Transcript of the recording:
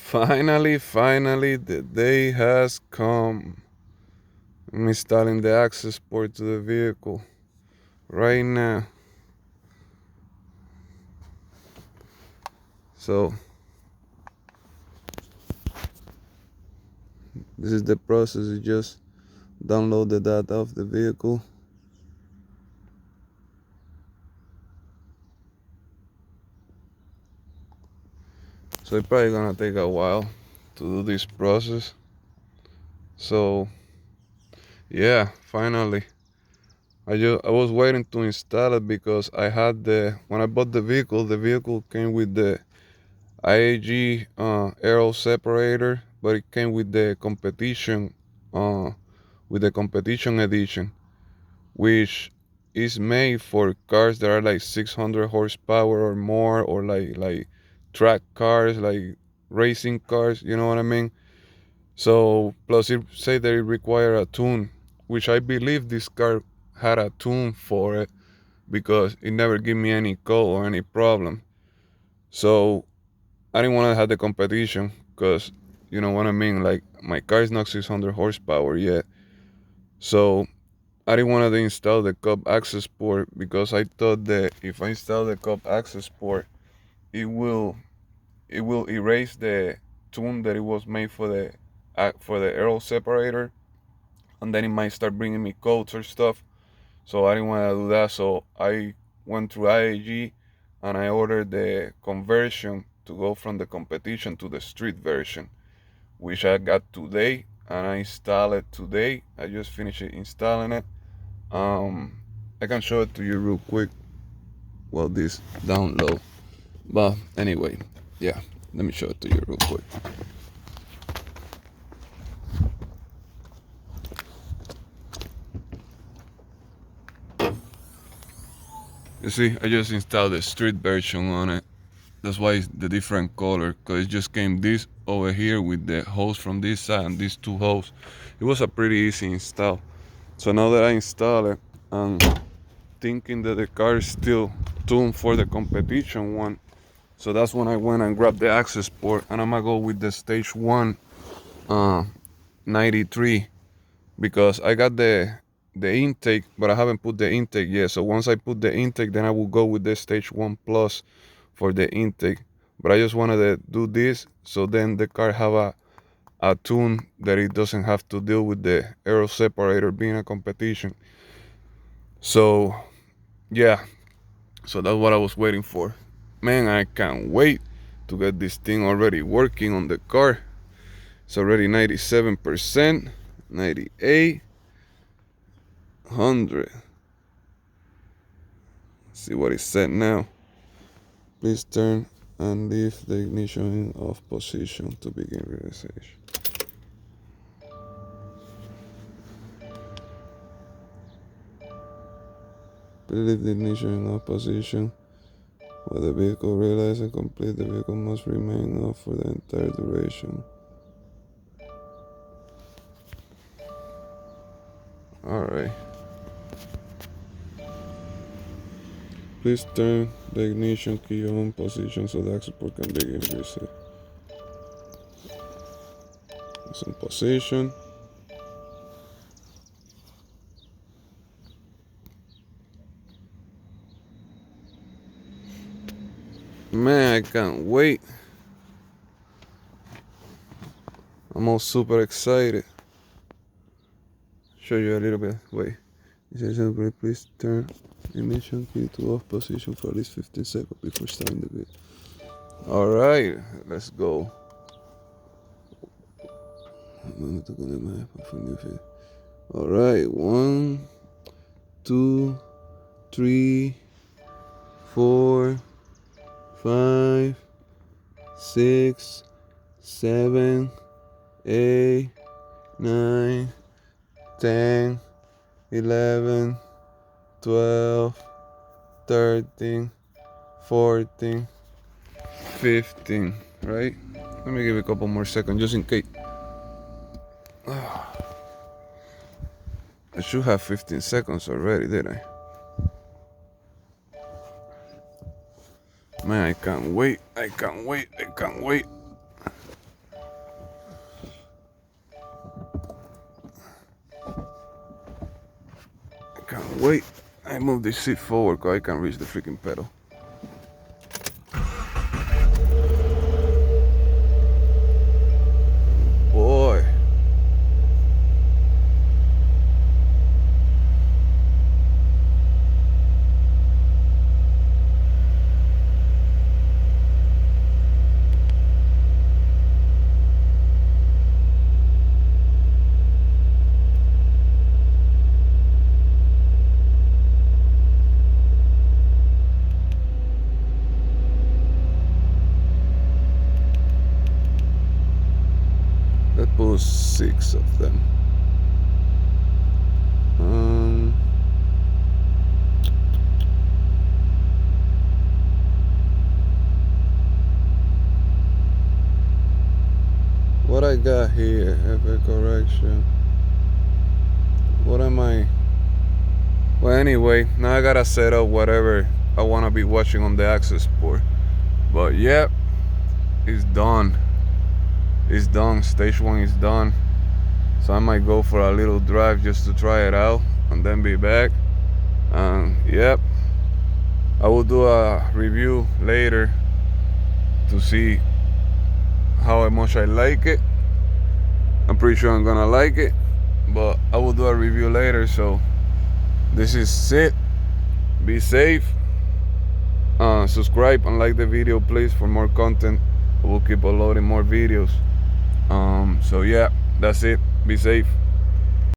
Finally, the day has come. I'm installing the Accessport to the vehicle right now. So, this is the process. You just download the data of the vehicle. So, it's probably gonna take a while to do this process. So, yeah, finally. I was waiting to install it because when I bought the vehicle came with the IAG aero separator, but it came with the competition edition, which is made for cars that are like 600 horsepower or more, or like track cars, like racing cars. You know what I mean? So plus it say that it require a tune, which I believe this car had a tune for it because it never gave me any call or any problem. So I didn't want to have the competition because, you know what I mean? Like, my car is not 600 horsepower yet. So I didn't want to install the COBB Accessport because I thought that if I install the COBB Accessport, it will erase the tune that it was made for the aero separator, and then it might start bringing me codes or stuff. So I didn't want to do that. So I went through IAG and I ordered the conversion to go from the competition to the street version, which I got today, and I installed it today. I just finished installing it. I can show it to you real quick while this download. But anyway, yeah, let me show it to you real quick. You see, I just installed the street version on it. That's why it's the different color, because it just came this over here with the hose from this side and these two hoses. It was a pretty easy install. So now that I install it, I'm thinking that the car is still tuned for the competition one. So that's when I went and grabbed the Accessport, and I'm gonna go with the stage 1 93, because I got the intake, but I haven't put the intake yet. So once I put the intake, then I will go with the stage 1 plus for the intake. But I just wanted to do this so then the car have a tune that it doesn't have to deal with the aero separator being a competition. So yeah, so that's what I was waiting for. Man, I can't wait to get this thing already working on the car. It's already 97%, 98, 100. See what it said now. Please turn and leave the ignition in off position to begin realization. Please leave the ignition in off position. While the vehicle realizes and complete, the vehicle must remain off for the entire duration. Alright. Please turn the ignition key on position so the Accessport can begin reset. It's in position. Man, I can't wait. I'm all super excited. Show you a little bit. Wait. It says, please turn ignition key to off position for at least 15 seconds before starting the video. Alright, let's go. Alright, 1, 2, 3, 4, 5, 6, 7, 8, 9, 10, 11, 12, 13, 14, 15, right? Let me give it a couple more seconds just in case. I should have 15 seconds already, didn't I? Man, I can't wait. Wait, I move this seat forward because I can reach the freaking pedal. Boy. That pulls 6 of them. What I got here? FA correction. What am I? Well, anyway, now I gotta set up whatever I wanna be watching on the Accessport. But yeah, it's done. It's done. Stage 1 is done. So I might go for a little drive just to try it out and then be back. Yep, I will do a review later to see how much I like it. I'm pretty sure I'm gonna like it, but I will do a review later. So this is it. Be safe. Subscribe and like the video, please, for more content. We'll keep uploading more videos. So yeah, that's it. Be safe.